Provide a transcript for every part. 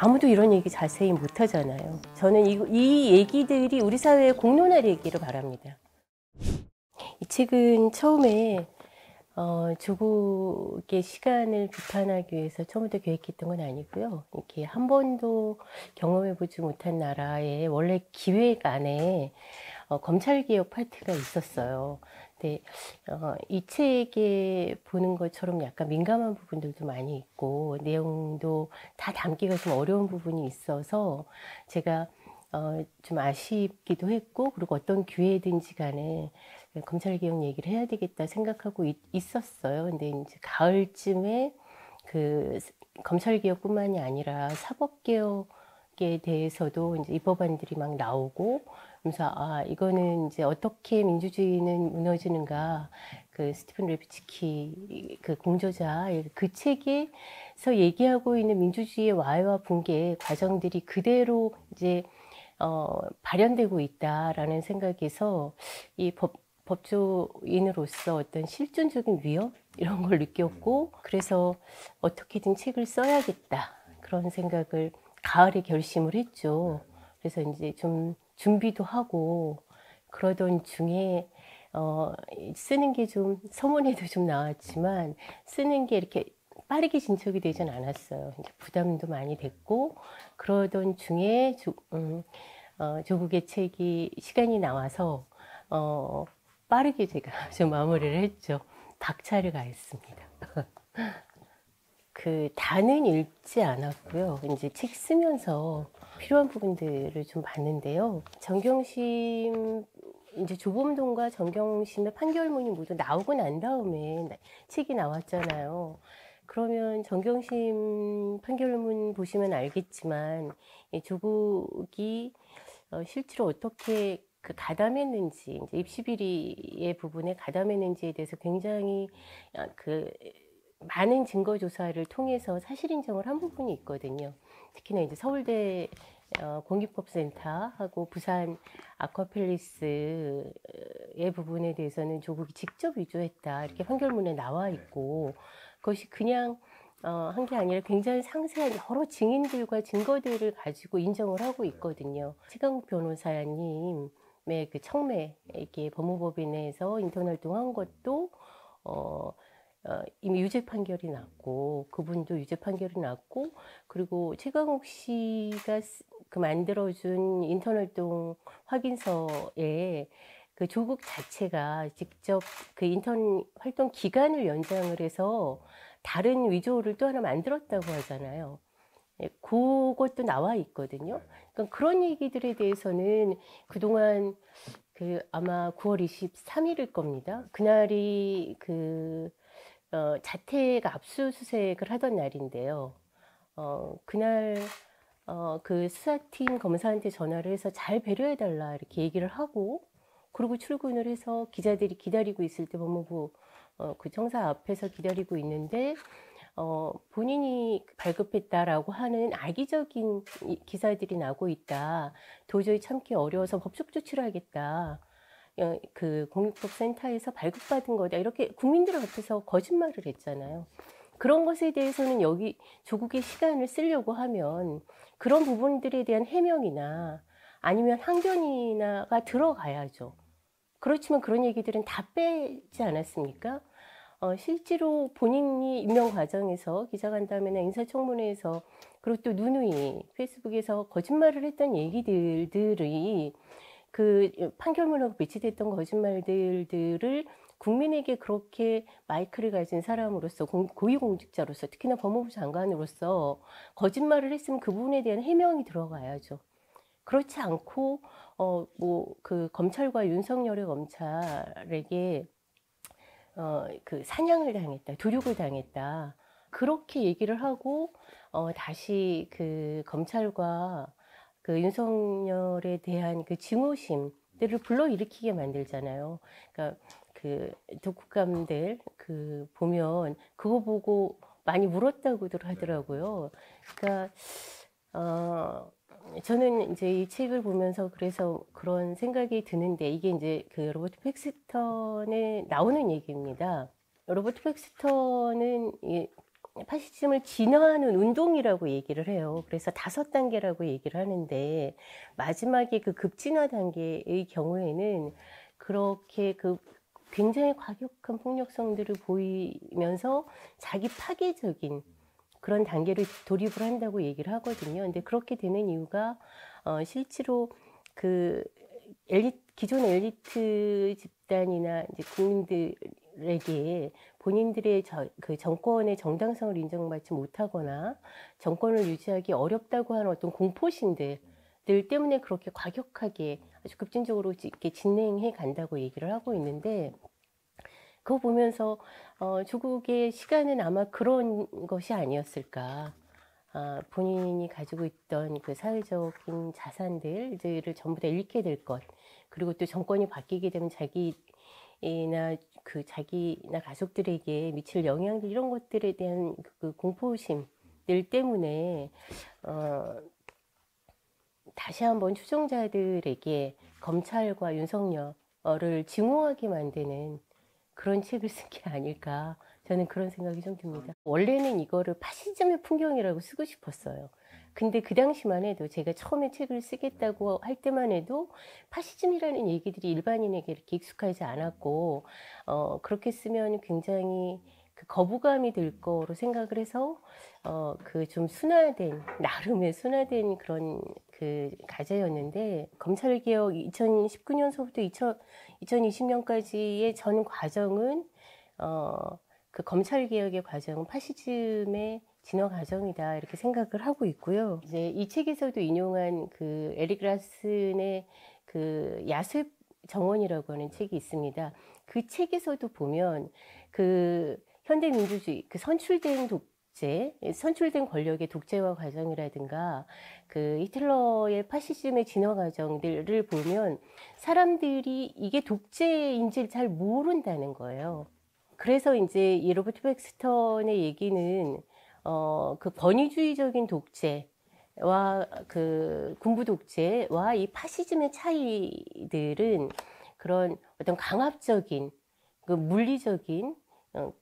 아무도 이런 얘기 자세히 못 하잖아요. 저는 이 얘기들이 우리 사회에 공론화되기를 바랍니다. 이 책은 처음에 조국의 시간을 비판하기 위해서 처음부터 계획했던 건 아니고요. 이렇게 한 번도 경험해보지 못한 나라의 원래 기획 안에 검찰개혁 파트가 있었어요. 근데 이 책에 보는 것처럼 약간 민감한 부분들도 많이 있고 내용도 다 담기가 좀 어려운 부분이 있어서 제가 좀 아쉽기도 했고, 그리고 어떤 기회든지 간에 검찰개혁 얘기를 해야 되겠다 생각하고 있었어요. 근데 이제 가을쯤에 그 검찰개혁뿐만이 아니라 사법개혁에 대해서도 이제 입법안들이 막 나오고, 그래서 이거는 이제 어떻게 민주주의는 무너지는가, 그 스티븐 레비츠키 그 공저자 그 책에서 얘기하고 있는 민주주의의 와해와 붕괴 과정들이 그대로 이제 발현되고 있다라는 생각에서 이 법조인으로서 어떤 실존적인 위험 이런 걸 느꼈고, 그래서 어떻게든 책을 써야겠다 그런 생각을 가을에 결심을 했죠. 그래서 이제 좀 준비도 하고 그러던 중에 쓰는 게 좀 서문에도 좀 나왔지만 쓰는 게 이렇게 빠르게 진척이 되진 않았어요. 이제 부담도 많이 됐고, 그러던 중에 조국의 책이 시간이 나와서 빠르게 제가 좀 마무리를 했죠. 박차를 가했습니다. 그 다는 읽지 않았고요. 이제 책 쓰면서 필요한 부분들을 좀 봤는데요. 정경심 이제 조범동과 정경심의 판결문이 모두 나오고 난 다음에 책이 나왔잖아요. 그러면 정경심 판결문 보시면 알겠지만 조국이 실제로 어떻게 그 가담했는지, 이제 입시비리의 부분에 가담했는지에 대해서 굉장히 그 많은 증거 조사를 통해서 사실 인정을 한 부분이 있거든요. 특히나 이제 서울대 공익법센터하고 부산 아쿠아팰리스의 부분에 대해서는 조국이 직접 위조했다 이렇게 판결문에 나와 있고, 그것이 그냥 한 게 아니라 굉장히 상세한 여러 증인들과 증거들을 가지고 인정을 하고 있거든요. 최강욱 변호사님의 그 청매, 이게 법무법인에서 인턴 활동한 것도 이미 유죄 판결이 났고, 그분도 유죄 판결이 났고, 그리고 최강욱 씨가 그 만들어준 인턴 활동 확인서에 그 조국 자체가 직접 그 인턴 활동 기간을 연장을 해서 다른 위조를 또 하나 만들었다고 하잖아요. 그것도 나와 있거든요. 그러니까 그런 얘기들에 대해서는 그동안 그 아마 9월 23일일 겁니다. 그날이 그 자택 압수수색을 하던 날인데요. 그날 그 수사팀 검사한테 전화를 해서 잘 배려해달라 이렇게 얘기를 하고, 그리고 출근을 해서 기자들이 기다리고 있을 때 법무부 그 청사 앞에서 기다리고 있는데 본인이 발급했다라고 하는 악의적인 기사들이 나고 있다. 도저히 참기 어려워서 법적 조치를 하겠다. 그 공익법센터에서 발급받은 거다. 이렇게 국민들 앞에서 거짓말을 했잖아요. 그런 것에 대해서는 여기 조국의 시간을 쓰려고 하면 그런 부분들에 대한 해명이나 아니면 항변이나가 들어가야죠. 그렇지만 그런 얘기들은 다 빼지 않았습니까? 실제로 본인이 임명 과정에서 기자간담회나 인사청문회에서, 그리고 또 누누이 페이스북에서 거짓말을 했던 얘기들이 그 판결문하고 배치됐던 거짓말들을 국민에게 그렇게 마이크를 가진 사람으로서, 고위공직자로서, 특히나 법무부 장관으로서 거짓말을 했으면 그 부분에 대한 해명이 들어가야죠. 그렇지 않고 뭐 그 검찰과 윤석열의 검찰에게 그 사냥을 당했다, 도륙을 당했다, 그렇게 얘기를 하고 다시 그 검찰과 그 윤석열에 대한 그 증오심들을 불러일으키게 만들잖아요. 그러니까 그 독후감들 그 보면 그거 보고 많이 울었다고들 하더라고요. 그러니까 저는 이제 이 책을 보면서 그래서 그런 생각이 드는데, 이게 이제 그 로버트 팩스턴에 나오는 얘기입니다. 로버트 팩스턴은 파시즘을 진화하는 운동이라고 얘기를 해요. 그래서 5단계라고 얘기를 하는데 마지막에 그 급진화 단계의 경우에는 그렇게 그 굉장히 과격한 폭력성들을 보이면서 자기 파괴적인 그런 단계를 돌입을 한다고 얘기를 하거든요. 근데 그렇게 되는 이유가 실제로 그 기존 엘리트 집단이나 이제 국민들에게 본인들의 그 정권의 정당성을 인정받지 못하거나 정권을 유지하기 어렵다고 하는 어떤 공포심들 때문에 그렇게 과격하게 아주 급진적으로 이렇게 진행해 간다고 얘기를 하고 있는데, 그거 보면서 조국의 시간은 아마 그런 것이 아니었을까. 본인이 가지고 있던 그 사회적인 자산들을 전부 다 잃게 될 것, 그리고 또 정권이 바뀌게 되면 자기나 가족들에게 미칠 영향들, 이런 것들에 대한 그 공포심들 때문에 다시 한번 추종자들에게 검찰과 윤석열을 증오하게 만드는 그런 책을 쓴 게 아닐까, 저는 그런 생각이 좀 듭니다. 원래는 이거를 파시즘의 풍경이라고 쓰고 싶었어요. 근데 그 당시만 해도, 제가 처음에 책을 쓰겠다고 할 때만 해도 파시즘이라는 얘기들이 일반인에게 이렇게 익숙하지 않았고, 그렇게 쓰면 굉장히 그 거부감이 들 거로 생각을 해서 그 좀 순화된, 나름의 순화된 그런 그 과제였는데, 검찰개혁 2019년서부터 2020년까지의 전 과정은 그 검찰개혁의 과정은 파시즘의 진화 과정이다, 이렇게 생각을 하고 있고요. 이제 이 책에서도 인용한 그 에릭 라슨의 그 야습 정원이라고 하는 책이 있습니다. 그 책에서도 보면 그 현대민주주의, 그 선출된 권력의 독재화 과정이라든가 그 히틀러의 파시즘의 진화 과정들을 보면 사람들이 이게 독재인지를 잘 모른다는 거예요. 그래서 이제 이 로버트 백스턴의 얘기는 그 권위주의적인 독재와 그 군부 독재와 이 파시즘의 차이들은 그런 어떤 강압적인 그 물리적인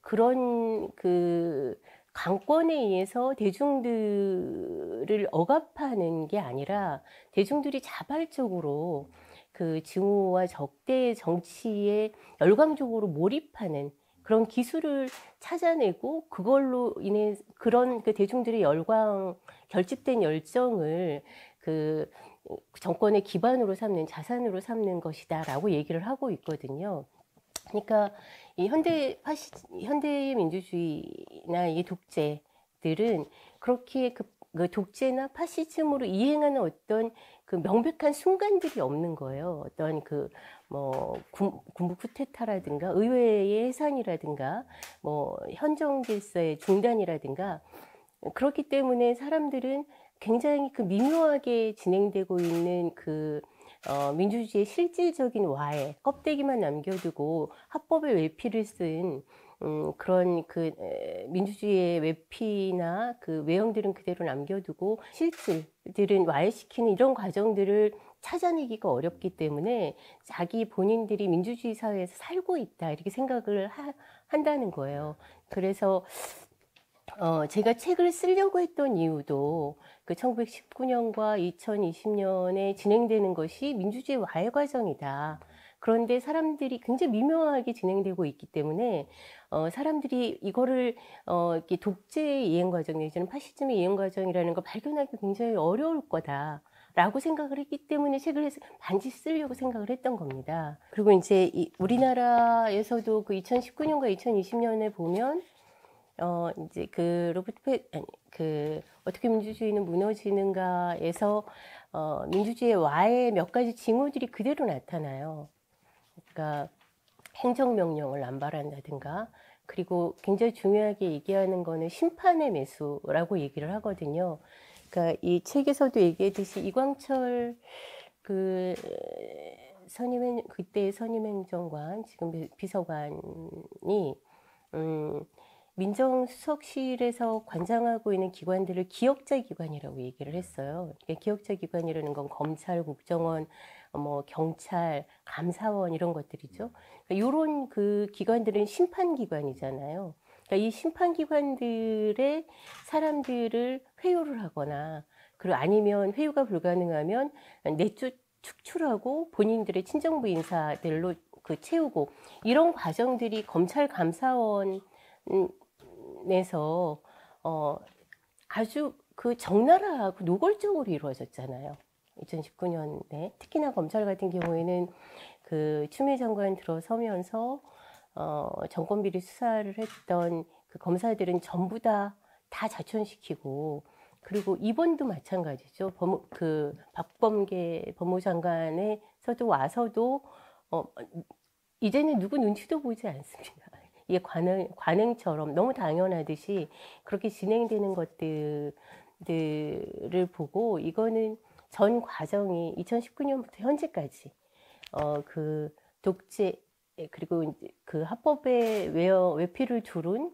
그런 그 강권에 의해서 대중들을 억압하는 게 아니라 대중들이 자발적으로 그 증오와 적대 정치에 열광적으로 몰입하는 그런 기술을 찾아내고, 그걸로 인해 그런 그 대중들의 결집된 열정을 그 정권의 기반으로 삼는, 자산으로 삼는 것이다라고 얘기를 하고 있거든요. 그러니까 이 현대의 민주주의나 이 독재들은 그렇게 그 독재나 파시즘으로 이행하는 어떤 그 명백한 순간들이 없는 거예요. 어떤 그 뭐 군부 쿠데타라든가 의회의 해산이라든가 뭐 현정 질서의 중단이라든가, 그렇기 때문에 사람들은 굉장히 그 미묘하게 진행되고 있는 그 민주주의의 실질적인 와해, 껍데기만 남겨두고 합법의 외피를 쓴 그런 그 민주주의의 외피나 그 외형들은 그대로 남겨두고 실질들은 와해시키는 이런 과정들을 찾아내기가 어렵기 때문에 자기 본인들이 민주주의 사회에서 살고 있다, 이렇게 생각을 한다는 거예요. 그래서 제가 책을 쓰려고 했던 이유도 그 1919년과 2020년에 진행되는 것이 민주주의 와해 과정이다. 그런데 사람들이 굉장히 미묘하게 진행되고 있기 때문에 사람들이 이거를 이렇게 독재의 이행 과정 내지는 파시즘의 이행 과정이라는 걸 발견하기 굉장히 어려울 거다라고 생각을 했기 때문에 책을 반드시 쓰려고 생각을 했던 겁니다. 그리고 이제 우리나라에서도 그 2019년과 2020년에 보면 이제 어떻게 민주주의는 무너지는가에서 민주주의의 와해 몇 가지 징후들이 그대로 나타나요. 그러니까 행정명령을 남발한다든가, 그리고 굉장히 중요하게 얘기하는 거는 심판의 매수라고 얘기를 하거든요. 그러니까 이 책에서도 얘기했듯이 이광철 그 그때 선임행정관, 지금 비서관이 민정수석실에서 관장하고 있는 기관들을 기억자 기관이라고 얘기를 했어요. 그러니까 기억자 기관이라는 건 검찰, 국정원, 뭐 경찰, 감사원, 이런 것들이죠. 그러니까 이런 그 기관들은 심판 기관이잖아요. 그러니까 이 심판기관들의 사람들을 회유를 하거나, 그리고 아니면 회유가 불가능하면 축출하고 본인들의 친정부 인사들로 채우고, 이런 과정들이 검찰 감사원에서 아주 적나라하고 노골적으로 이루어졌잖아요. 2019년에 특히나 검찰 같은 경우에는 추미애 장관 들어서면서 정권 비리 수사를 했던 그 검사들은 전부 다 자천시키고, 그리고 이번도 마찬가지죠. 박범계 법무장관에서도 와서도 이제는 누구 눈치도 보지 않습니다. 이게 관행처럼 너무 당연하듯이 그렇게 진행되는 것들을 보고, 이거는 전 과정이 2019년부터 현재까지 독재, 그리고 이제 합법의 외피를 두른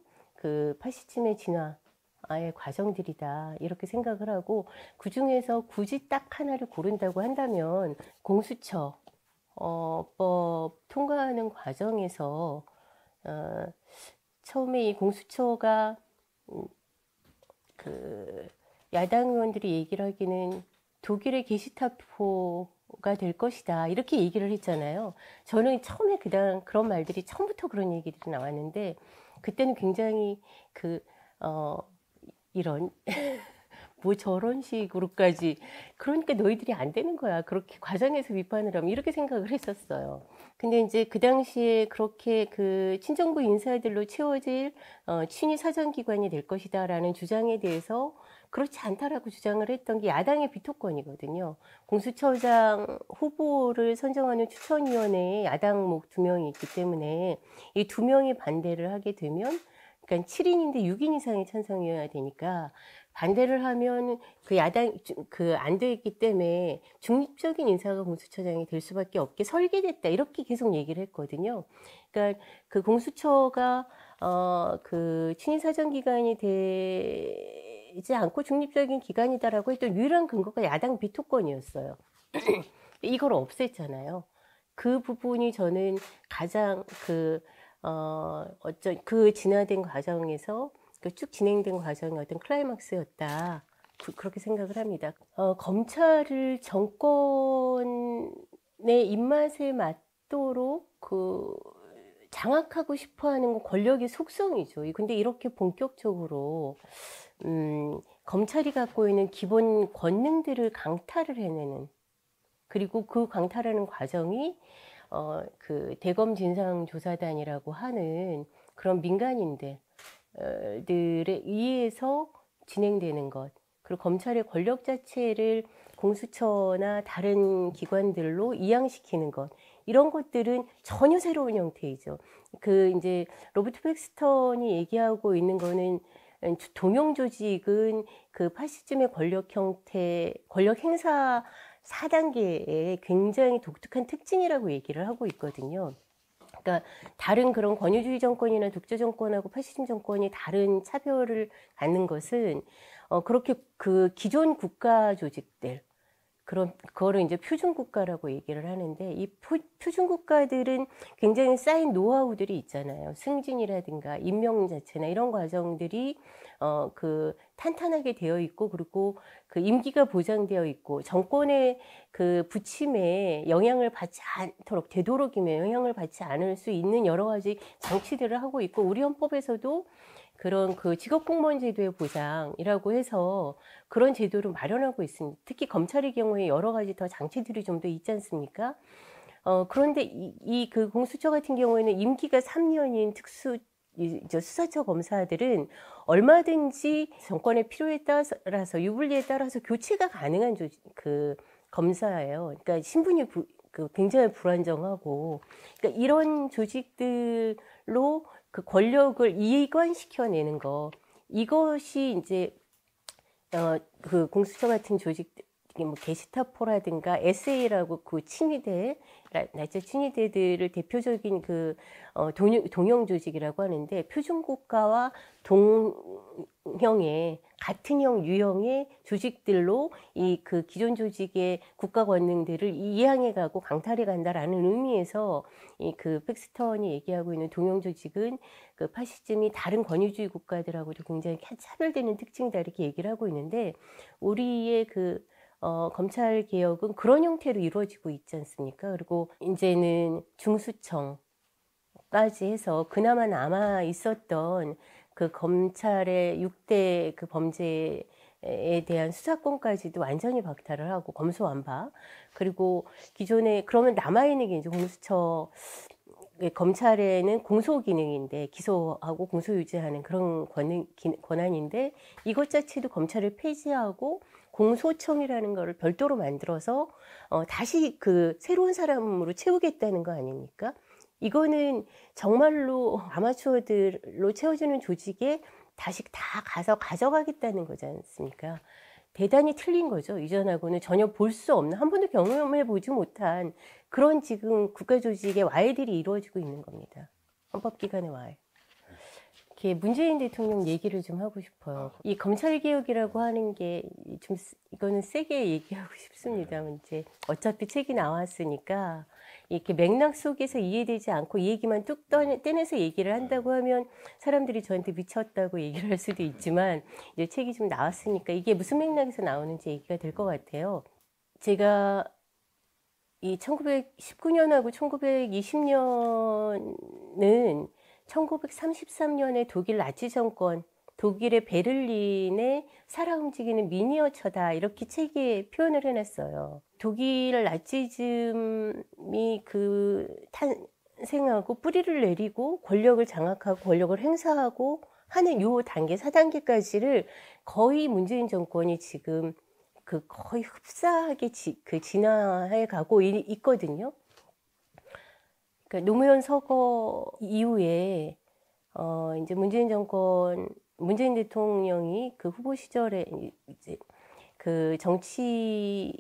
파시즘의 진화의 과정들이다, 이렇게 생각을 하고, 그 중에서 굳이 딱 하나를 고른다고 한다면 공수처 법 통과하는 과정에서 처음에 이 공수처가 야당 의원들이 얘기를 하기는 독일의 게시타포가 될 것이다, 이렇게 얘기를 했잖아요. 저는 처음에 그런 말들이 처음부터 그런 얘기들이 나왔는데, 그때는 굉장히 이런 뭐 저런 식으로까지, 그러니까 너희들이 안 되는 거야, 그렇게 과정에서 비판을 하면, 이렇게 생각을 했었어요. 근데 이제 그 당시에 그렇게 친정부 인사들로 채워질 친위 사정기관이 될 것이다 라는 주장에 대해서 그렇지 않다라고 주장을 했던 게 야당의 비토권이거든요. 공수처장 후보를 선정하는 추천위원회에 야당 2명이 있기 때문에 이 2명이 반대를 하게 되면, 그러니까 7인인데 6인 이상의 찬성이어야 되니까, 반대를 하면 안 되기 때문에 중립적인 인사가 공수처장이 될 수밖에 없게 설계됐다, 이렇게 계속 얘기를 했거든요. 그러니까 공수처가 친위사정기관이 되지 않고 중립적인 기관이다라고 했던 유일한 근거가 야당 비토권이었어요. 이걸 없앴잖아요. 그 부분이 저는 가장 진화된 과정에서 쭉 진행된 과정의 어떤 클라이막스였다, 그렇게 생각을 합니다. 검찰을 정권의 입맛에 맞도록 장악하고 싶어하는 건 권력의 속성이죠. 근데 이렇게 본격적으로 검찰이 갖고 있는 기본 권능들을 강탈을 해내는, 그리고 그 강탈하는 과정이 대검 진상조사단이라고 하는 그런 민간인들에 의해서 진행되는 것, 그리고 검찰의 권력 자체를 공수처나 다른 기관들로 이양시키는 것, 이런 것들은 전혀 새로운 형태이죠. 이제 로버트 팩스턴이 얘기하고 있는 거는, 동영 조직은 파시즘의 권력 형태, 권력 행사 4단계의 굉장히 독특한 특징이라고 얘기를 하고 있거든요. 그러니까 다른 그런 권위주의 정권이나 독재 정권하고 파시즘 정권이 다른 차별을 갖는 것은 그렇게 기존 국가 조직들, 그거를 이제 표준 국가라고 얘기를 하는데, 이 표준 국가들은 굉장히 쌓인 노하우들이 있잖아요. 승진이라든가 임명 자체나 이런 과정들이 탄탄하게 되어 있고, 그리고 임기가 보장되어 있고, 정권의 부침에 영향을 받지 않도록, 되도록이면 영향을 받지 않을 수 있는 여러 가지 장치들을 하고 있고, 우리 헌법에서도 그런 직업공무원 제도의 보장이라고 해서 그런 제도를 마련하고 있습니다. 특히 검찰의 경우에 여러 가지 더 장치들이 좀 더 있지 않습니까? 그런데 공수처 같은 경우에는 임기가 3년인 수사처 검사들은 얼마든지 정권의 필요에 따라서, 유불리에 따라서 교체가 가능한 검사예요. 그러니까 신분이 굉장히 불안정하고, 그러니까 이런 조직들로 권력을 이관시켜내는 거, 이것이 이제 공수처 같은 조직, 뭐 게시타포라든가 SA라고 친위대, 나치 친위대들을 대표적인 동영 조직이라고 하는데, 표준 국가와 동형의 같은 형 유형의 조직들로 이 그 기존 조직의 국가 권능들을 이양해 가고 강탈해 간다라는 의미에서 이 그 팩스턴이 얘기하고 있는 동영 조직은 그 파시즘이 다른 권위주의 국가들하고도 굉장히 차별되는 특징이다 이렇게 얘기를 하고 있는데 우리의 그 검찰 개혁은 그런 형태로 이루어지고 있지 않습니까? 그리고 인제는 중수청까지 해서 그나마 남아 있었던 그 검찰의 6대 그 범죄에 대한 수사권까지도 완전히 박탈을 하고 검수완박. 그리고 기존에 그러면 남아 있는 게 이제 공수처 검찰에는 공소 기능인데 기소하고 공소 유지하는 그런 권한인데 이것 자체도 검찰을 폐지하고 공소청이라는 거를 별도로 만들어서 다시 그 새로운 사람으로 채우겠다는 거 아닙니까? 이거는 정말로 아마추어들로 채워주는 조직에 다시 다 가서 가져가겠다는 거지 않습니까? 대단히 틀린 거죠. 이전하고는 전혀 볼 수 없는, 한 번도 경험해 보지 못한 그런 지금 국가조직의 와해들이 이루어지고 있는 겁니다. 헌법기관의 와해. 이렇게 문재인 대통령 얘기를 좀 하고 싶어요. 이 검찰개혁이라고 하는 게 좀, 이거는 세게 얘기하고 싶습니다만, 이제 어차피 책이 나왔으니까, 이렇게 맥락 속에서 이해되지 않고 이 얘기만 뚝 떼내서 얘기를 한다고 하면 사람들이 저한테 미쳤다고 얘기를 할 수도 있지만, 이제 책이 좀 나왔으니까 이게 무슨 맥락에서 나오는지 얘기가 될 것 같아요. 제가 이 1919년하고 1920년은 1933년에 독일 나치 정권, 독일의 베를린에 살아 움직이는 미니어처다 이렇게 책에 표현을 해놨어요. 독일 나치즘이 그 탄생하고 뿌리를 내리고 권력을 장악하고 권력을 행사하고 하는 요 단계 4단계까지를 거의 문재인 정권이 지금 그 거의 흡사하게 진화해 가고 있거든요. 그러니까 노무현 서거 이후에 이제 문재인 대통령이 그 후보 시절에 이제 그 정치에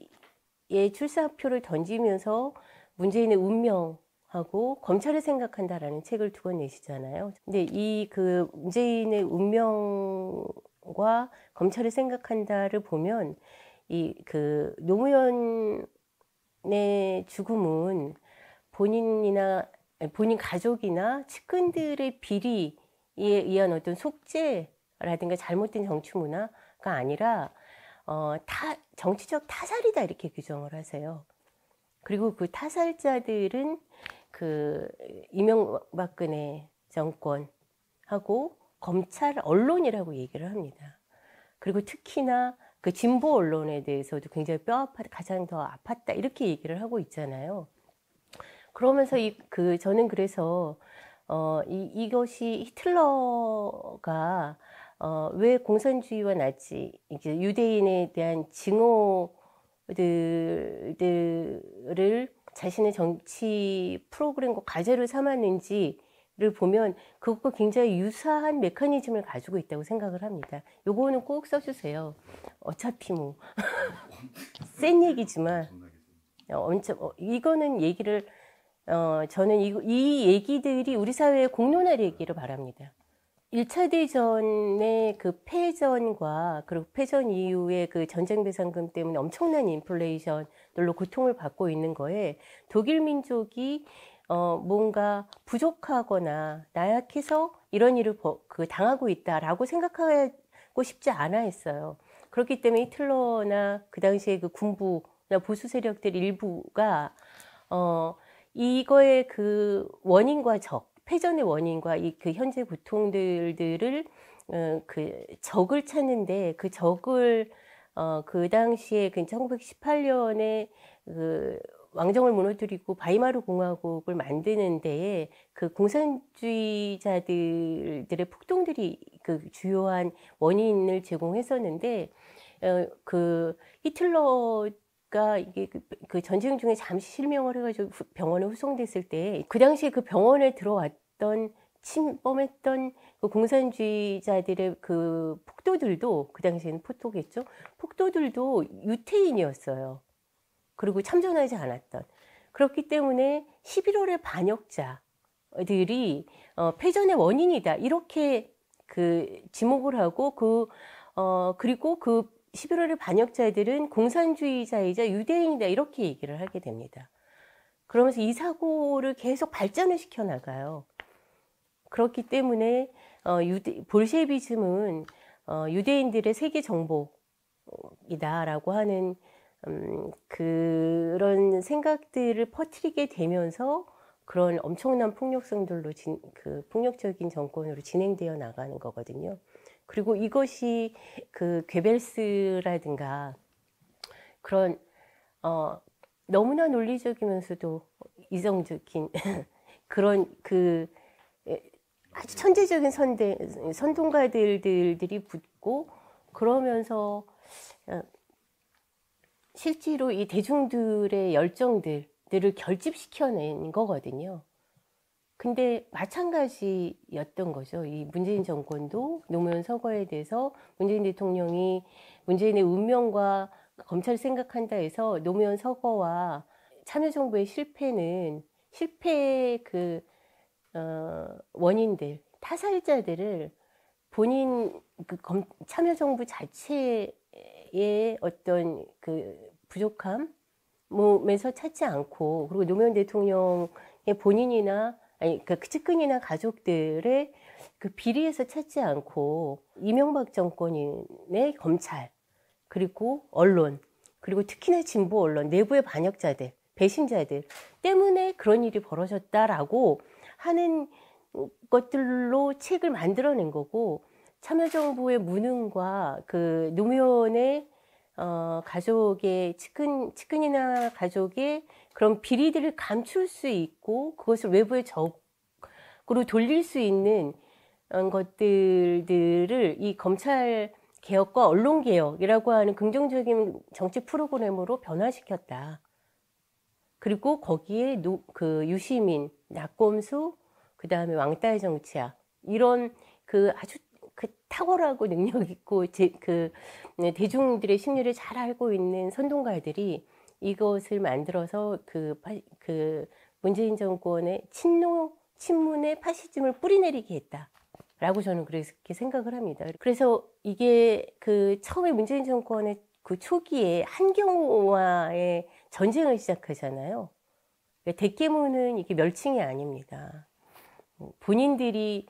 출사표를 던지면서 문재인의 운명하고 검찰을 생각한다라는 책을 두 권 내시잖아요. 근데 이 그 문재인의 운명과 검찰을 생각한다를 보면 이 그 노무현의 죽음은 본인 가족이나 측근들의 비리에 의한 어떤 속죄라든가 잘못된 정치 문화가 아니라 정치적 타살이다 이렇게 규정을 하세요. 그리고 그 타살자들은 그 이명박근혜 정권하고 검찰 언론이라고 얘기를 합니다. 그리고 특히나 그 진보 언론에 대해서도 굉장히 가장 더 아팠다 이렇게 얘기를 하고 있잖아요. 그러면서 저는 그래서 이것이 히틀러가 왜 공산주의와 나치, 이제 유대인에 대한 증오들을 자신의 정치 프로그램과 과제로 삼았는지를 보면 그것과 굉장히 유사한 메커니즘을 가지고 있다고 생각을 합니다. 요거는 꼭 써주세요. 어차피 뭐 센 얘기지만 이거는 얘기를 저는 이 얘기들이 우리 사회에 공론화를 얘기를 바랍니다. 1차 대전의 그 패전과 그리고 패전 이후에 그 전쟁배상금 때문에 엄청난 인플레이션들로 고통을 받고 있는 거에 독일 민족이 뭔가 부족하거나 나약해서 이런 일을 당하고 있다라고 생각하고 싶지 않아 했어요. 그렇기 때문에 히틀러나 그 당시에 그 군부나 보수 세력들 일부가 이거의 그 원인과 패전의 원인과 그 현재 고통들을 그 적을 찾는데 그 적을 그 당시에 그 1918년에 그 왕정을 무너뜨리고 바이마르 공화국을 만드는 데에 그 공산주의자들의 폭동들이 그 주요한 원인을 제공했었는데 그 히틀러가 이게 그 전쟁 중에 잠시 실명을 해가지고 병원에 후송됐을 때 그 당시에 그 병원에 들어왔던 침범했던 그 공산주의자들의 그 폭도들도 그 당시에는 포토겠죠. 폭도들도 유태인이었어요. 그리고 참전하지 않았던. 그렇기 때문에 11월의 반역자들이 패전의 원인이다. 이렇게 그 지목을 하고 그리고 그 11월의 반역자들은 공산주의자이자 유대인이다 이렇게 얘기를 하게 됩니다. 그러면서 이 사고를 계속 발전을 시켜 나가요. 그렇기 때문에 볼셰비즘은 유대인들의 세계 정복이다라고 하는 그런 생각들을 퍼뜨리게 되면서 그런 엄청난 폭력성들로 그 폭력적인 정권으로 진행되어 나가는 거거든요. 그리고 이것이 그 괴벨스라든가 그런 너무나 논리적이면서도 이성적인 그런 그 아주 천재적인 선동가들이 붙고 그러면서 실제로 이 대중들의 열정들을 결집시켜낸 거거든요. 근데 마찬가지였던 거죠. 이 문재인 정권도 노무현 서거에 대해서 문재인 대통령이 문재인의 운명과 검찰을 생각한다 해서 노무현 서거와 참여정부의 실패의 원인들, 타살자들을 본인 참여정부 자체의 어떤 그 부족함, 몸에서 찾지 않고, 그리고 노무현 대통령의 본인이나 아니 그 측근이나 가족들의 그 비리에서 찾지 않고 이명박 정권의 검찰 그리고 언론 그리고 특히나 진보 언론 내부의 반역자들 배신자들 때문에 그런 일이 벌어졌다라고 하는 것들로 책을 만들어낸 거고 참여정부의 무능과 그 노무현의 가족의 측근이나 가족의 그런 비리들을 감출 수 있고 그것을 외부의 적으로 돌릴 수 있는 것들을 이 검찰 개혁과 언론 개혁이라고 하는 긍정적인 정치 프로그램으로 변화시켰다. 그리고 거기에 그 유시민, 낙검수, 그 다음에 왕따의 정치학 이런 그 아주 그 탁월하고 능력 있고 대중들의 심리를 잘 알고 있는 선동가들이 이것을 만들어서 그 문재인 정권의 친문의 파시즘을 뿌리내리게 했다라고 저는 그렇게 생각을 합니다. 그래서 이게 그 처음에 문재인 정권의 그 초기에 한경화의 전쟁을 시작하잖아요. 대깨문은 이게 멸칭이 아닙니다. 본인들이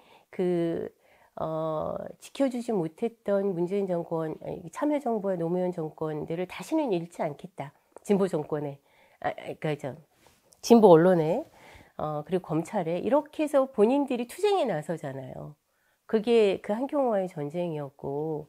지켜주지 못했던 문재인 정권, 참여정부와 노무현 정권들을 다시는 잃지 않겠다. 진보 정권에, 그러니까 진보 언론에, 그리고 검찰에 이렇게 해서 본인들이 투쟁에 나서잖아요. 그게 그 한경화의 전쟁이었고,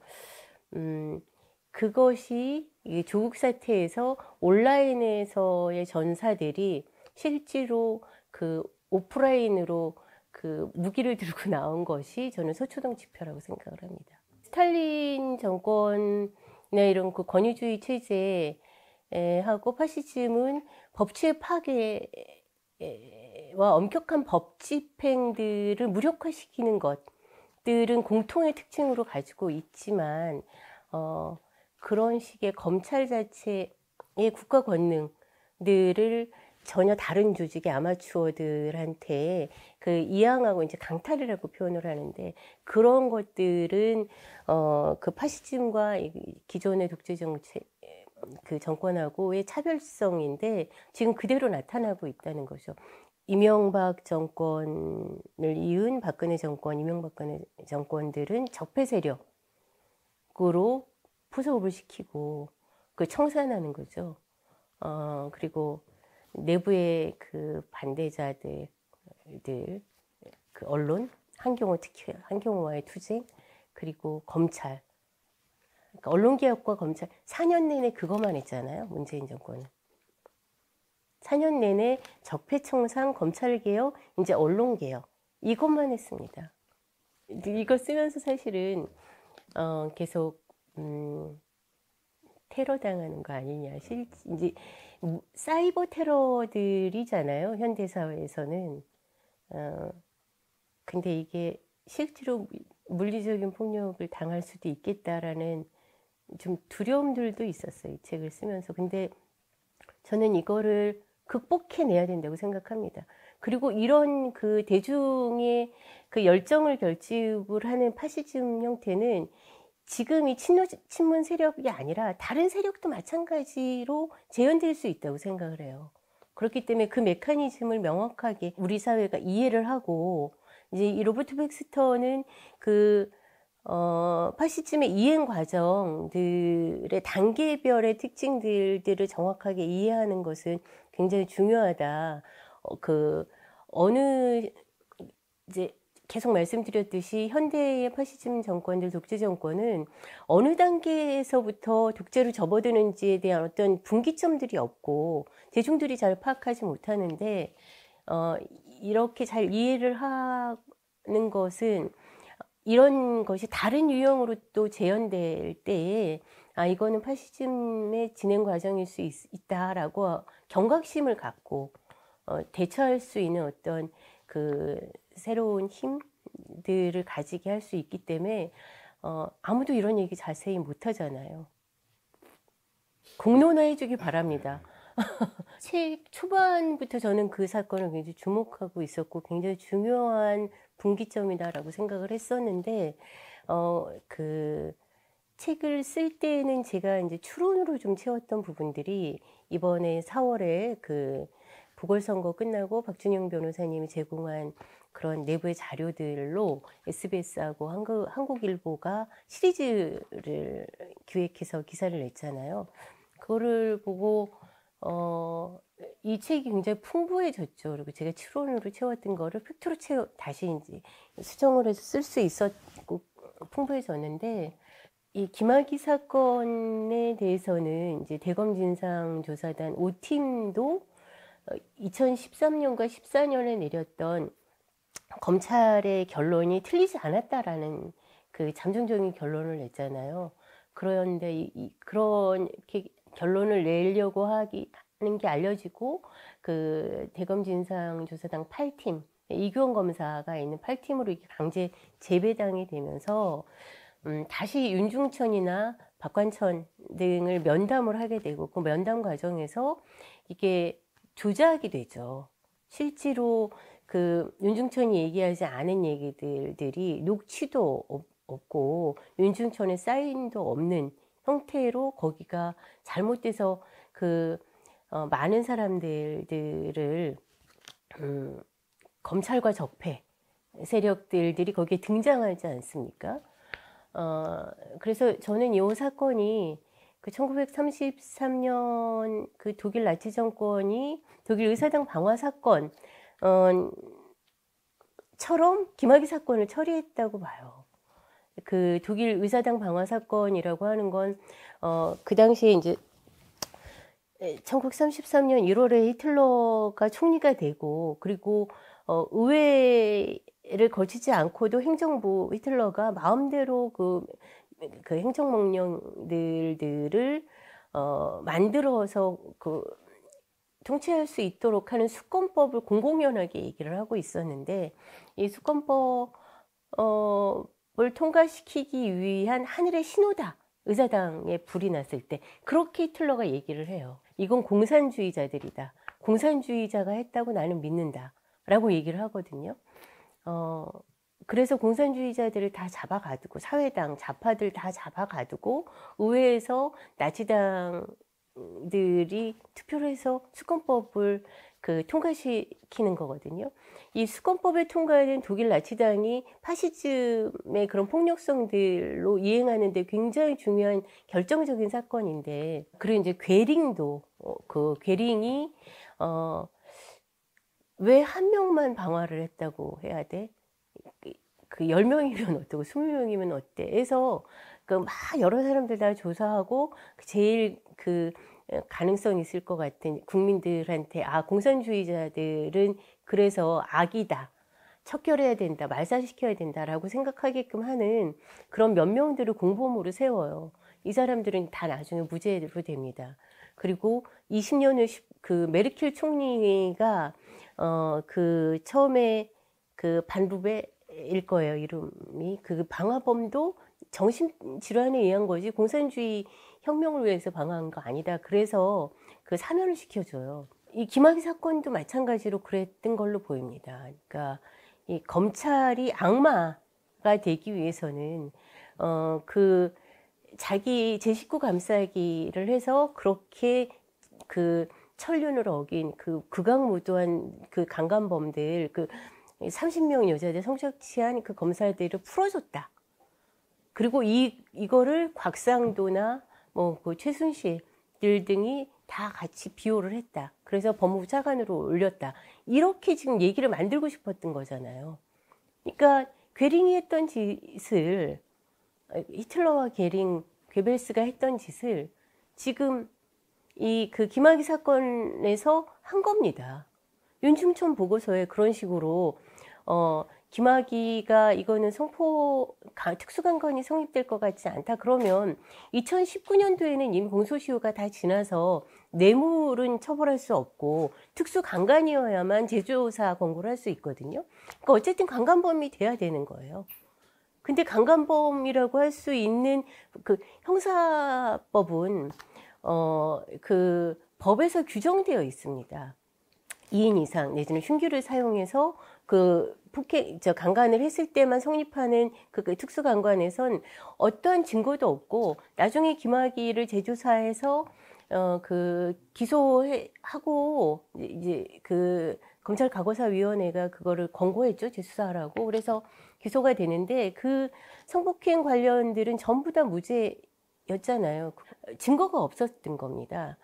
그것이 조국 사태에서 온라인에서의 전사들이 실제로 그 오프라인으로 그 무기를 들고 나온 것이 저는 서초동 집회라고 생각을 합니다. 스탈린 정권이나 이런 그 권위주의 체제하고 파시즘은 법치의 파괴와 엄격한 법 집행들을 무력화시키는 것들은 공통의 특징으로 가지고 있지만 그런 식의 검찰 자체의 국가 권능들을 전혀 다른 조직의 아마추어들한테 그 이양하고 이제 강탈이라고 표현을 하는데 그런 것들은 그 파시즘과 기존의 독재 정책 그 정권하고의 차별성인데 지금 그대로 나타나고 있다는 거죠. 이명박 정권을 이은 박근혜 정권, 이명박근혜 정권들은 적폐 세력으로 포섭을 시키고 그 청산하는 거죠. 그리고 내부의 그 반대자들, 그 언론, 특히 한경호와의 투쟁, 그리고 검찰. 그러니까 언론개혁과 검찰, 4년 내내 그것만 했잖아요, 문재인 정권은. 4년 내내 적폐청산, 검찰개혁, 이제 언론개혁. 이것만 했습니다. 이거 쓰면서 사실은, 계속, 테러 당하는 거 아니냐. 이제 사이버 테러들이잖아요. 현대 사회에서는. 근데 이게 실제로 물리적인 폭력을 당할 수도 있겠다라는 좀 두려움들도 있었어요. 이 책을 쓰면서. 근데 저는 이거를 극복해내야 된다고 생각합니다. 그리고 이런 그 대중의 그 열정을 결집을 하는 파시즘 형태는 지금 이 친문 세력이 아니라 다른 세력도 마찬가지로 재현될 수 있다고 생각을 해요. 그렇기 때문에 그 메커니즘을 명확하게 우리 사회가 이해를 하고, 이제 이 로버트 백스터는 파시즘의 이행 과정들의 단계별의 특징들을 정확하게 이해하는 것은 굉장히 중요하다. 어느, 이제 계속 말씀드렸듯이 현대의 파시즘 정권들, 독재 정권은 어느 단계에서부터 독재로 접어드는지에 대한 어떤 분기점들이 없고 대중들이 잘 파악하지 못하는데, 이렇게 잘 이해를 하는 것은 이런 것이 다른 유형으로 또 재현될 때에 이거는 파시즘의 진행 과정일 수 있다라고 경각심을 갖고 대처할 수 있는 어떤 새로운 힘들을 가지게 할 수 있기 때문에 아무도 이런 얘기 자세히 못 하잖아요. 공론화해 주기 바랍니다. 책 초반부터 저는 그 사건을 굉장히 주목하고 있었고 굉장히 중요한 분기점이다라고 생각을 했었는데, 책을 쓸 때는 제가 이제 추론으로 좀 채웠던 부분들이 이번에 4월에 보궐선거 끝나고 박준영 변호사님이 제공한 그런 내부의 자료들로 SBS하고 한국일보가 시리즈를 기획해서 기사를 냈잖아요. 그거를 보고 이 책이 굉장히 풍부해졌죠. 그리고 제가 추론으로 채웠던 거를 팩트로 다시 이제 수정을 해서 쓸 수 있었고 풍부해졌는데, 이 김학의 사건에 대해서는 이제 대검진상조사단 5팀도 2013년과 14년에 내렸던 검찰의 결론이 틀리지 않았다라는 잠정적인 결론을 냈잖아요. 그런데 그렇게 결론을 내려고 하는 게 알려지고 대검진상조사단 8팀, 이규원 검사가 있는 8팀으로 강제 재배당이 되면서 다시 윤중천이나 박관천 등을 면담을 하게 되고, 그 면담 과정에서 이게 조작이 되죠. 실제로 윤중천이 얘기하지 않은 얘기들이 녹취도 없고 윤중천의 사인도 없는 형태로 거기가 잘못돼서 많은 사람들을 검찰과 적폐 세력들이 거기에 등장하지 않습니까? 그래서 저는 이 사건이 1933년 독일 나치 정권이 독일 의사당 방화 사건 처럼 김학의 사건을 처리했다고 봐요. 독일 의사당 방화 사건이라고 하는 건 그 당시에 이제 1933년 1월에 히틀러가 총리가 되고, 그리고 의회를 거치지 않고도 행정부 히틀러가 마음대로 그 행정명령들을 만들어서 통치할 수 있도록 하는 수권법을 공공연하게 얘기를 하고 있었는데, 이 수권법을 통과시키기 위한 하늘의 신호다. 의사당에 불이 났을 때 그렇게 히틀러가 얘기를 해요. 이건 공산주의자들이다. 공산주의자가 했다고 나는 믿는다. 라고 얘기를 하거든요. 그래서 공산주의자들을 다 잡아가두고, 사회당, 좌파들 다 잡아가두고, 의회에서 나치당들이 투표를 해서 수권법을 통과시키는 거거든요. 이 수권법에 통과된 독일 나치당이 파시즘의 그런 폭력성들로 이행하는데 굉장히 중요한 결정적인 사건인데, 그리고 이제 괴링도, 괴링이, 왜 한 명만 방화를 했다고 해야 돼? 10명이면 어떠고 20명이면 어때? 해서 막 여러 사람들 다 조사하고 제일 가능성 있을 것 같은 국민들한테 공산주의자들은 그래서 악이다, 척결해야 된다, 말살시켜야 된다라고 생각하게끔 하는 그런 몇 명들을 공범으로 세워요. 이 사람들은 다 나중에 무죄로 됩니다. 그리고 20년 후 메르켈 총리가 처음에 반루베일 거예요, 이름이. 방화범도 정신질환에 의한 거지 공산주의 혁명을 위해서 방화한 거 아니다. 그래서 사면을 시켜줘요. 이 김학의 사건도 마찬가지로 그랬던 걸로 보입니다. 그러니까 이 검찰이 악마가 되기 위해서는 그 자기 제 식구 감싸기를 해서 그렇게 그 천륜을 어긴 그 극악무도한 그 강간범들, 그 30명 여자들 성착취한 그 검사들을 풀어줬다. 그리고 이거를 곽상도나 뭐 그 최순실들 등이 다 같이 비호를 했다. 그래서 법무부 차관으로 올렸다. 이렇게 지금 얘기를 만들고 싶었던 거잖아요. 그러니까 괴링이 했던 짓을, 히틀러와 괴링, 괴벨스가 했던 짓을 지금 이 그 김학의 사건에서 한 겁니다. 윤중천 보고서에 그런 식으로 김학의가 이거는 특수강간이 성립될 것 같지 않다. 그러면 2019년도에는 이미 공소시효가 다 지나서 뇌물은 처벌할 수 없고 특수강간이어야만 제조사 권고를 할 수 있거든요. 그러니까 어쨌든 강간범이 돼야 되는 거예요. 근데 강간범이라고 할 수 있는 그 형사법은 그 법에서 규정되어 있습니다. 2인 이상 내지는 흉기를 사용해서 그 강간을 했을 때만 성립하는 그 특수강간에선 어떠한 증거도 없고, 나중에 김학의를 재조사해서 그 기소하고 이제 그 검찰과거사위원회가 그거를 권고했죠, 재수사하라고. 그래서 기소가 되는데 그 성폭행 관련들은 전부 다 무죄였잖아요. 증거가 없었던 겁니다.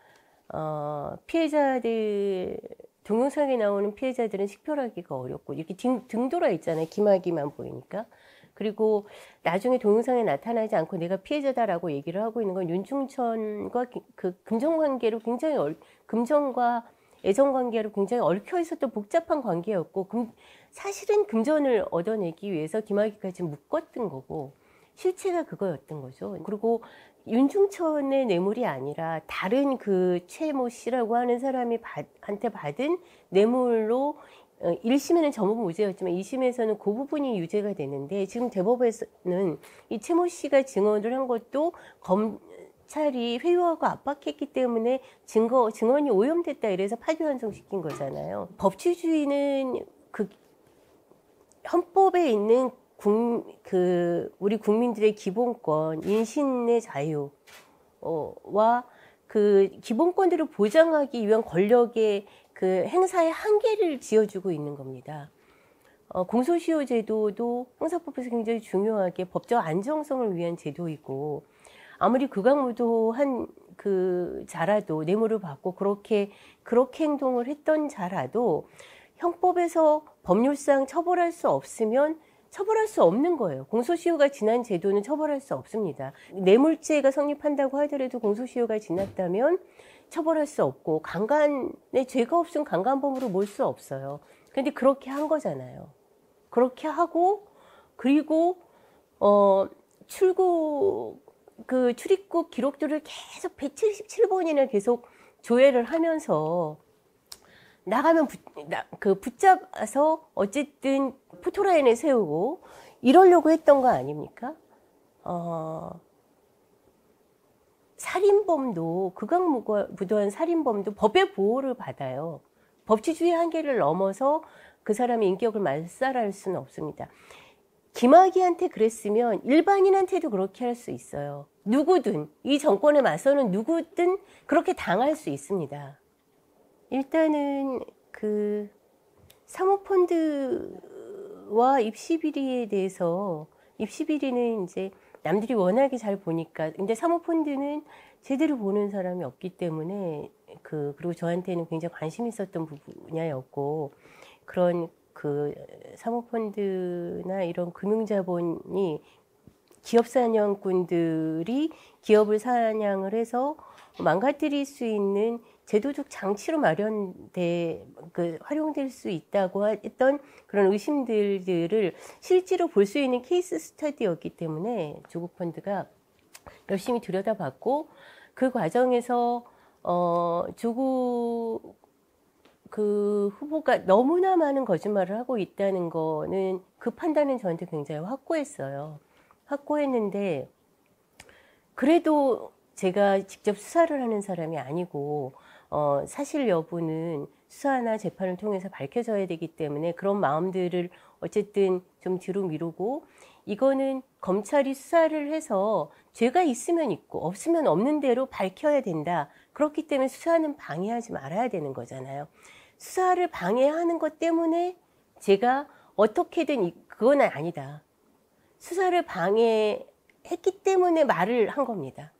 피해자들, 동영상에 나오는 피해자들은 식별하기가 어렵고, 이렇게 등 돌아 있잖아요. 김학의만 보이니까. 그리고 나중에 동영상에 나타나지 않고 내가 피해자다라고 얘기를 하고 있는 건 윤중천과 그 금전관계로 굉장히 금전과 애정관계로 굉장히 얽혀 있었던 복잡한 관계였고, 사실은 금전을 얻어내기 위해서 김학의가 지금 묶었던 거고, 실체가 그거였던 거죠. 그리고 윤중천의 뇌물이 아니라 다른 그 최모 씨라고 하는 사람이 한테 받은 뇌물로 1심에는 전부 무죄였지만 2심에서는 그 부분이 유죄가 되는데, 지금 대법에서는 이 최모 씨가 증언을 한 것도 검찰이 회유하고 압박했기 때문에 증언이 오염됐다 이래서 파기환송시킨 거잖아요. 법치주의는 그 헌법에 있는 우리 국민들의 기본권, 인신의 자유, 와 그 기본권들을 보장하기 위한 권력의 그 행사의 한계를 지어주고 있는 겁니다. 공소시효 제도도 형사법에서 굉장히 중요하게 법적 안정성을 위한 제도이고, 아무리 극악무도한 그 자라도, 뇌물을 받고 그렇게 행동을 했던 자라도 형법에서 법률상 처벌할 수 없으면 처벌할 수 없는 거예요. 공소시효가 지난 제도는 처벌할 수 없습니다. 뇌물죄가 성립한다고 하더라도 공소시효가 지났다면 처벌할 수 없고, 강간에 죄가 없으면 강간범으로 몰 수 없어요. 근데 그렇게 한 거잖아요. 그렇게 하고, 그리고 출입국 기록들을 계속 177번이나 계속 조회를 하면서 나가면 붙잡아서 어쨌든 포토라인에 세우고 이러려고 했던 거 아닙니까? 살인범도, 극악무도한 살인범도 법의 보호를 받아요. 법치주의 한계를 넘어서 그 사람의 인격을 말살할 수는 없습니다. 김학의한테 그랬으면 일반인한테도 그렇게 할 수 있어요. 누구든, 이 정권에 맞서는 누구든 그렇게 당할 수 있습니다. 일단은 그 사모펀드와 입시비리에 대해서, 입시비리는 이제 남들이 워낙에 잘 보니까, 근데 사모펀드는 제대로 보는 사람이 없기 때문에 그리고 저한테는 굉장히 관심 있었던 분야였고, 그런 그 사모펀드나 이런 금융자본이 기업 사냥꾼들이 기업을 사냥을 해서 망가뜨릴 수 있는 제도적 장치로 활용될 수 있다고 했던 그런 의심들을 실제로 볼 수 있는 케이스 스터디였기 때문에 조국 펀드가 열심히 들여다봤고, 그 과정에서 조국 그 후보가 너무나 많은 거짓말을 하고 있다는 거는, 그 판단은 저한테 굉장히 확고했어요. 확고했는데, 그래도 제가 직접 수사를 하는 사람이 아니고 사실 여부는 수사나 재판을 통해서 밝혀져야 되기 때문에 그런 마음들을 어쨌든 좀 뒤로 미루고, 이거는 검찰이 수사를 해서 죄가 있으면 있고 없으면 없는 대로 밝혀야 된다. 그렇기 때문에 수사는 방해하지 말아야 되는 거잖아요. 수사를 방해하는 것 때문에 제가 어떻게든 그건 아니다. 수사를 방해했기 때문에 말을 한 겁니다.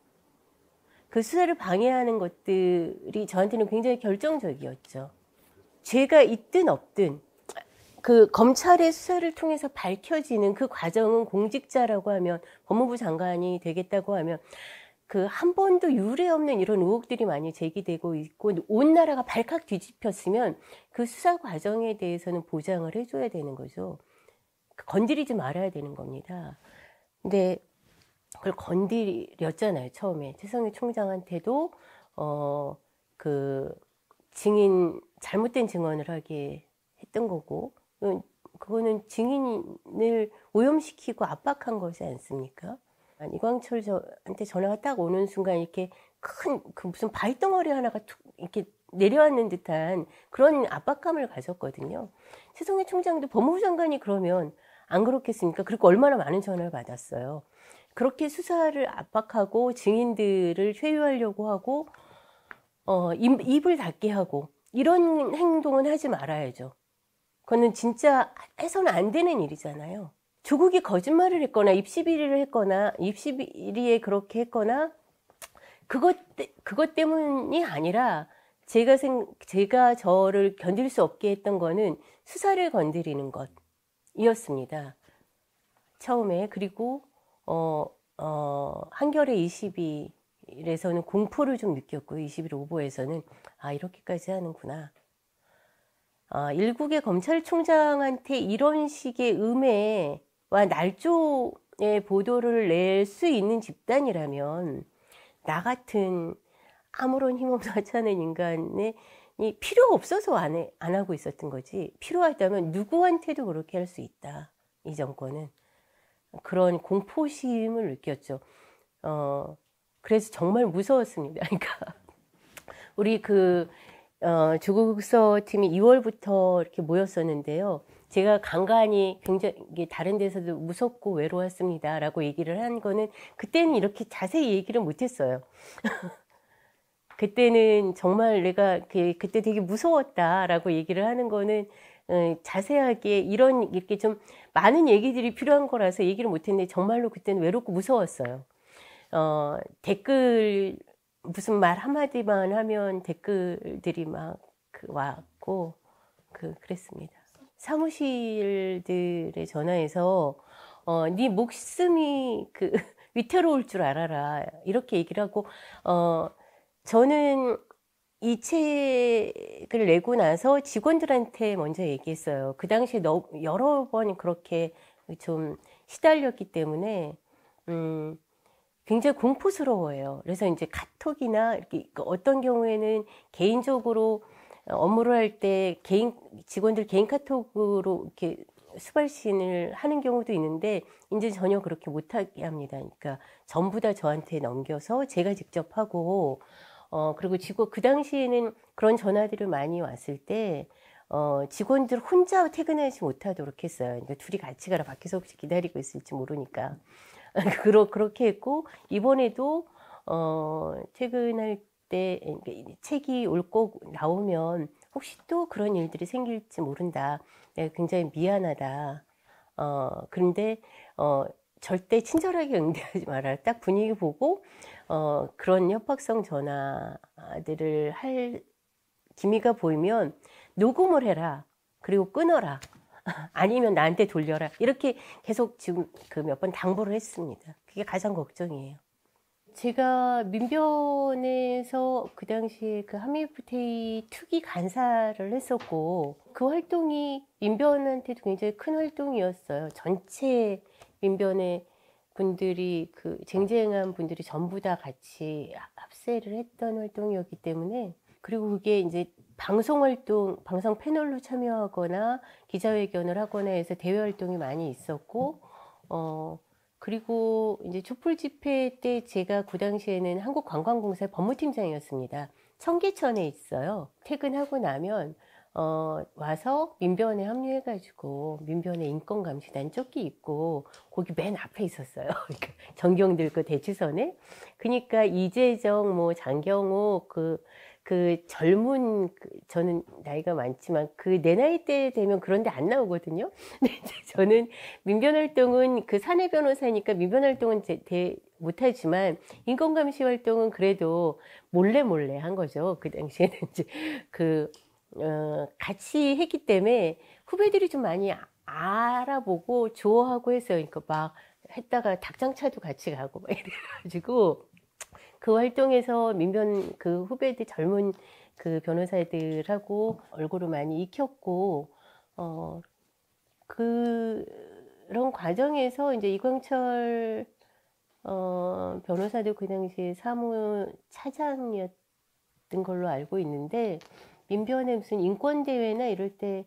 그 수사를 방해하는 것들이 저한테는 굉장히 결정적이었죠. 죄가 있든 없든 그 검찰의 수사를 통해서 밝혀지는 그 과정은 공직자라고 하면, 법무부 장관이 되겠다고 하면 그 한 번도 유례 없는 이런 의혹들이 많이 제기되고 있고 온 나라가 발칵 뒤집혔으면 그 수사 과정에 대해서는 보장을 해줘야 되는 거죠. 건드리지 말아야 되는 겁니다. 근데 그걸 건드렸잖아요. 처음에 최성해 총장한테도 그 증인, 잘못된 증언을 하게 했던 거고, 그거는 증인을 오염시키고 압박한 거지 않습니까? 이광철 저한테 전화가 딱 오는 순간 이렇게 큰 그 무슨 바위덩어리 하나가 툭 이렇게 내려앉는 듯한 그런 압박감을 가졌거든요. 최성해 총장도 법무부 장관이 그러면 안 그렇겠습니까? 그리고 얼마나 많은 전화를 받았어요. 그렇게 수사를 압박하고 증인들을 회유하려고 하고 입을 닫게 하고 이런 행동은 하지 말아야죠. 그거는 진짜 해서는 안 되는 일이잖아요. 조국이 거짓말을 했거나 입시비리를 했거나 입시비리에 그렇게 했거나 그것 때문이 아니라 제가 저를 견딜 수 없게 했던 거는 수사를 건드리는 것이었습니다. 처음에. 그리고 한겨레 20일에서는 공포를 좀 느꼈고요. 21 오보에서는 이렇게까지 하는구나. 일국의 검찰총장한테 이런 식의 음해와 날조의 보도를 낼 수 있는 집단이라면 나 같은 아무런 힘없는 하찮은 인간이 필요가 없어서 안 하고 있었던 거지, 필요하다면 누구한테도 그렇게 할 수 있다. 이 정권은. 그런 공포심을 느꼈죠. 그래서 정말 무서웠습니다. 그러니까 우리 조국서 팀이 2월부터 이렇게 모였었는데요. 제가 간간히 굉장히 다른 데서도 무섭고 외로웠습니다라고 얘기를 한 거는 그때는 이렇게 자세히 얘기를 못했어요. 그때는 정말 내가 그때 되게 무서웠다라고 얘기를 하는 거는 자세하게 이렇게 좀 많은 얘기들이 필요한 거라서 얘기를 못했는데 정말로 그때는 외롭고 무서웠어요. 댓글 무슨 말 한마디만 하면 댓글들이 막 왔고 그랬습니다. 사무실들에 전화해서 네 목숨이 위태로울 줄 알아라 이렇게 얘기를 하고, 저는 이 책을 내고 나서 직원들한테 먼저 얘기했어요. 그 당시에 여러 번 그렇게 좀 시달렸기 때문에 굉장히 공포스러워요. 그래서 이제 카톡이나 이렇게 어떤 경우에는 개인적으로 업무를 할 때 직원들 개인 카톡으로 이렇게 수발신을 하는 경우도 있는데 이제 전혀 그렇게 못하게 합니다. 그러니까 전부 다 저한테 넘겨서 제가 직접 하고, 그리고 그 당시에는 그런 전화들을 많이 왔을 때 직원들 혼자 퇴근하지 못하도록 했어요. 그러니까 둘이 같이 가라, 밖에서 혹시 기다리고 있을지 모르니까. 그렇게 했고, 이번에도 퇴근할 때 책이 올 꼭 나오면 혹시 또 그런 일들이 생길지 모른다, 내가 굉장히 미안하다, 그런데 절대 친절하게 응대하지 말아라, 딱 분위기 보고 그런 협박성 전화들을 할 기미가 보이면 녹음을 해라, 그리고 끊어라, 아니면 나한테 돌려라, 이렇게 계속 지금 몇 번 당부를 했습니다. 그게 가장 걱정이에요. 제가 민변에서 그 당시에 한미FTA 투기 간사를 했었고, 그 활동이 민변한테도 굉장히 큰 활동이었어요. 전체 민변의 분들이, 쟁쟁한 분들이 전부 다 같이 합세를 했던 활동이었기 때문에, 그리고 그게 이제 방송 패널로 참여하거나 기자회견을 하거나 해서 대외 활동이 많이 있었고, 그리고 이제 촛불 집회 때 제가 그 당시에는 한국관광공사 법무팀장이었습니다. 청계천에 있어요. 퇴근하고 나면 와서 민변에 합류해가지고 민변에 인권감시단 조끼 입고 거기 맨 앞에 있었어요. 전경들 그 대치선에. 그러니까 이재정, 뭐 장경호 그 젊은 저는 나이가 많지만 내 나이 때 되면 그런데 안 나오거든요. 근데 저는 민변 활동은 그 사내 변호사니까 민변 활동은 못하지만 인권감시 활동은 그래도 몰래 한 거죠. 그 당시에는 이제 같이 했기 때문에 후배들이 좀 많이 알아보고 좋아하고 했어요. 그러니까 막 했다가 닭장차도 같이 가고 막 이래가지고 그 활동에서 민변 그 후배들 젊은 그 변호사들하고 얼굴을 많이 익혔고 그런 과정에서 이제 이광철 변호사도 그 당시에 사무차장이었던 걸로 알고 있는데 민변에 무슨 인권대회나 이럴 때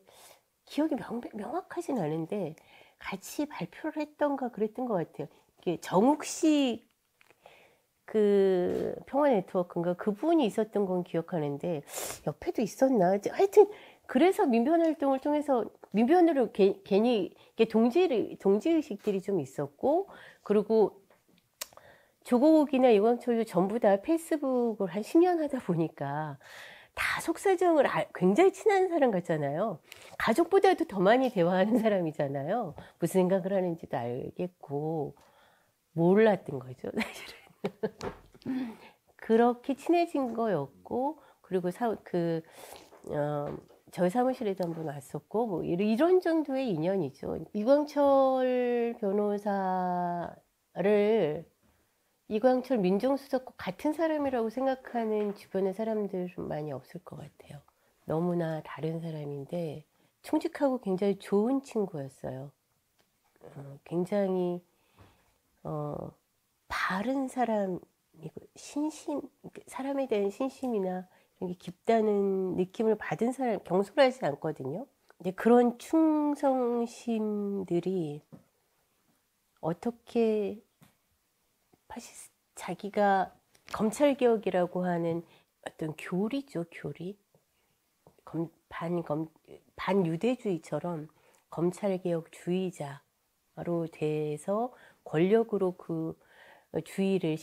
기억이 명확하진 않은데 같이 발표를 했던가 그랬던 것 같아요. 이게 정욱씨 그 평화네트워크인가 그분이 있었던 건 기억하는데 옆에도 있었나 하여튼 그래서 민변 활동을 통해서 민변으로 괜히 동지의식들이 좀 있었고 그리고 조국이나 이광철도 전부 다 페이스북을 한 10년 하다 보니까 다 속사정을 굉장히 친한 사람 같잖아요. 가족보다도 더 많이 대화하는 사람이잖아요. 무슨 생각을 하는지도 알겠고 몰랐던 거죠, 사실은. 그렇게 친해진 거였고 그리고 저희 사무실에도 한번 왔었고 뭐 이런 정도의 인연이죠. 이광철 변호사를 이광철 민정수석과 같은 사람이라고 생각하는 주변의 사람들은 많이 없을 것 같아요. 너무나 다른 사람인데 충직하고 굉장히 좋은 친구였어요. 굉장히 바른 사람이고 사람에 대한 신심이나 이런 게 깊다는 느낌을 받은 사람, 경솔하지 않거든요. 근데 그런 충성심들이 어떻게 자기가 검찰개혁이라고 하는 어떤 교리죠, 교리. 반유대주의처럼 검찰개혁주의자로 돼서 권력으로 그 주의를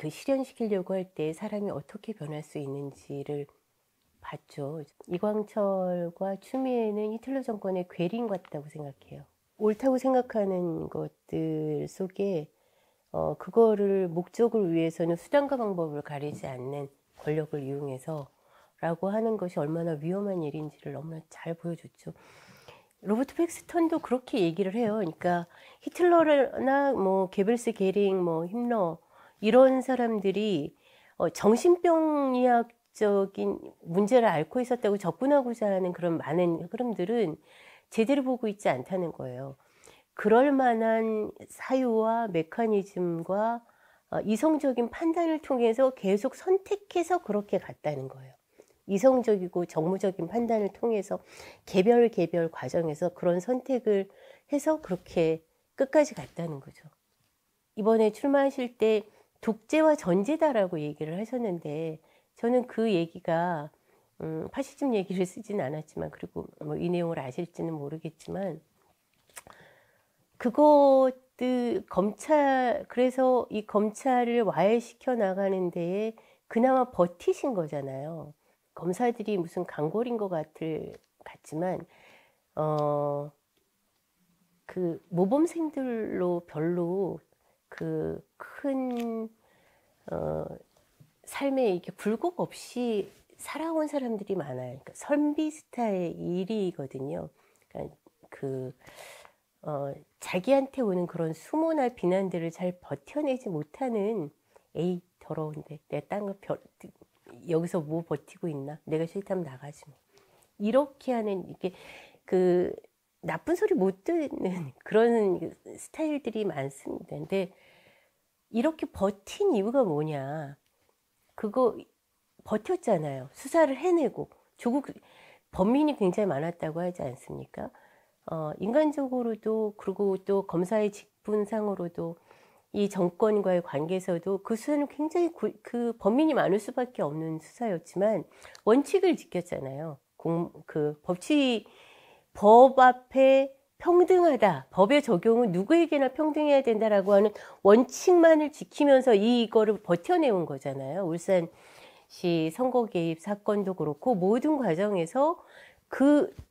실현시키려고 할 때 사람이 어떻게 변할 수 있는지를 봤죠. 이광철과 추미애는 히틀러 정권의 괴린 같다고 생각해요. 옳다고 생각하는 것들 속에 그거를 목적을 위해서는 수단과 방법을 가리지 않는 권력을 이용해서 라고 하는 것이 얼마나 위험한 일인지를 너무나 잘 보여줬죠. 로버트 팩스턴도 그렇게 얘기를 해요. 그러니까 히틀러나 뭐 게벨스, 게링, 뭐 힘러 이런 사람들이 정신병리학적인 문제를 앓고 있었다고 접근하고자 하는 그런 많은 흐름들은 제대로 보고 있지 않다는 거예요. 그럴 만한 사유와 메커니즘과 이성적인 판단을 통해서 계속 선택해서 그렇게 갔다는 거예요. 이성적이고 정무적인 판단을 통해서 개별 과정에서 그런 선택을 해서 그렇게 끝까지 갔다는 거죠. 이번에 출마하실 때 독재와 전제다라고 얘기를 하셨는데 저는 그 얘기가 파시즘 얘기를 쓰진 않았지만 그리고 뭐 이 내용을 아실지는 모르겠지만 그것들 그래서 이 검찰을 와해시켜 나가는 데에 그나마 버티신 거잖아요. 검사들이 무슨 강골인 것 같지만 그 모범생들로 별로 그 큰 삶에 이렇게 굴곡 없이 살아온 사람들이 많아요. 그러니까 선비 스타의 일이거든요. 그러니까 자기한테 오는 그런 수모나 비난들을 잘 버텨내지 못하는 에이 더러운데 내 땅을 여기서 뭐 버티고 있나? 내가 싫다면 나가지 뭐. 이렇게 하는 이게 나쁜 소리 못 듣는 그런 스타일들이 많습니다. 근데 이렇게 버틴 이유가 뭐냐? 그거 버텼잖아요. 수사를 해내고 조국 범인이 굉장히 많았다고 하지 않습니까? 인간적으로도 그리고 또 검사의 직분상으로도 이 정권과의 관계에서도 그 수사는 굉장히 그 범인이 많을 수밖에 없는 수사였지만 원칙을 지켰잖아요. 법 앞에 평등하다. 법의 적용은 누구에게나 평등해야 된다라고 하는 원칙만을 지키면서 이거를 버텨내온 거잖아요. 울산시 선거 개입 사건도 그렇고 모든 과정에서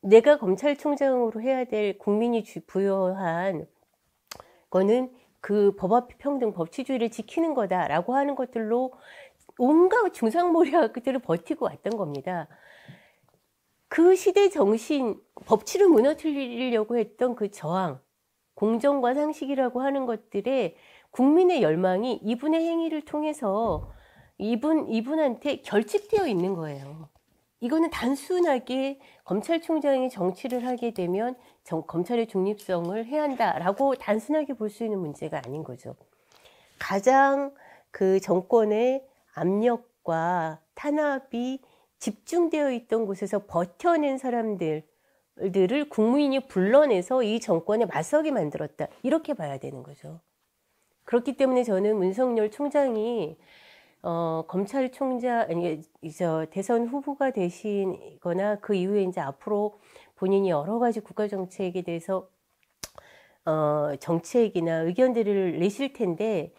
내가 검찰총장으로 해야 될 국민이 부여한 거는 그 법 앞에 평등, 법치주의를 지키는 거다라고 하는 것들로 온갖 중상모략들을 버티고 왔던 겁니다. 그 시대 정신, 법치를 무너뜨리려고 했던 그 저항, 공정과 상식이라고 하는 것들에 국민의 열망이 이분의 행위를 통해서 이분한테 결집되어 있는 거예요. 이거는 단순하게 검찰총장이 정치를 하게 되면 검찰의 중립성을 해한다라고 단순하게 볼 수 있는 문제가 아닌 거죠. 가장 그 정권의 압력과 탄압이 집중되어 있던 곳에서 버텨낸 사람들을 국민이 불러내서 이 정권에 맞서게 만들었다. 이렇게 봐야 되는 거죠. 그렇기 때문에 저는 문석열 총장이 검찰총장, 아니, 대선 후보가 되시거나 그 이후에 이제 앞으로 본인이 여러 가지 국가 정책에 대해서 정책이나 의견들을 내실 텐데,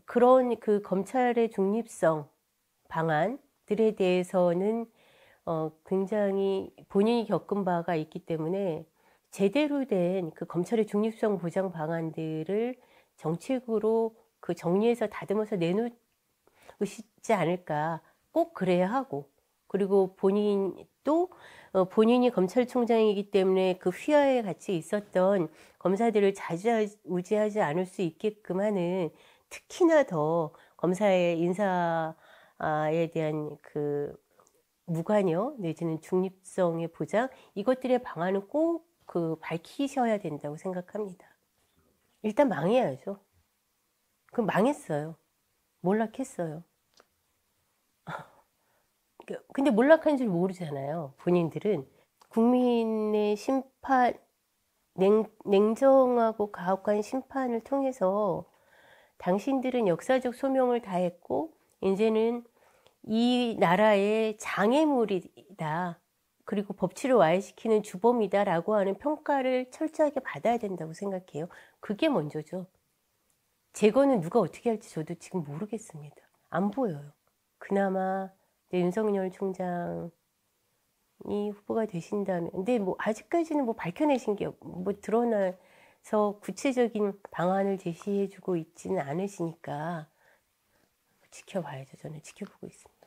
그런 그 검찰의 중립성 방안들에 대해서는 굉장히 본인이 겪은 바가 있기 때문에 제대로 된 그 검찰의 중립성 보장 방안들을 정책으로 그 정리해서 다듬어서 내놓으시지 않을까. 꼭 그래야 하고, 그리고 본인이 검찰총장이기 때문에 그 휘하에 같이 있었던 검사들을 좌지우지하지 않을 수 있게끔 하는, 특히나 더 검사의 인사에 대한 그 무관여 내지는 중립성의 보장, 이것들의 방안은 꼭 밝히셔야 된다고 생각합니다. 일단 망해야죠. 그럼 망했어요. 몰락했어요. 근데 몰락한 줄 모르잖아요. 본인들은 국민의 심판, 냉정하고 가혹한 심판을 통해서 당신들은 역사적 소명을 다했고 이제는 이 나라의 장애물이다. 그리고 법치를 와해시키는 주범이다 라고 하는 평가를 철저하게 받아야 된다고 생각해요. 그게 먼저죠. 제거는 누가 어떻게 할지 저도 지금 모르겠습니다. 안 보여요. 그나마 윤석열 총장이 후보가 되신다면, 근데 뭐 아직까지는 뭐 밝혀내신 게 뭐 드러나서 구체적인 방안을 제시해주고 있지는 않으시니까 지켜봐야죠. 저는 지켜보고 있습니다.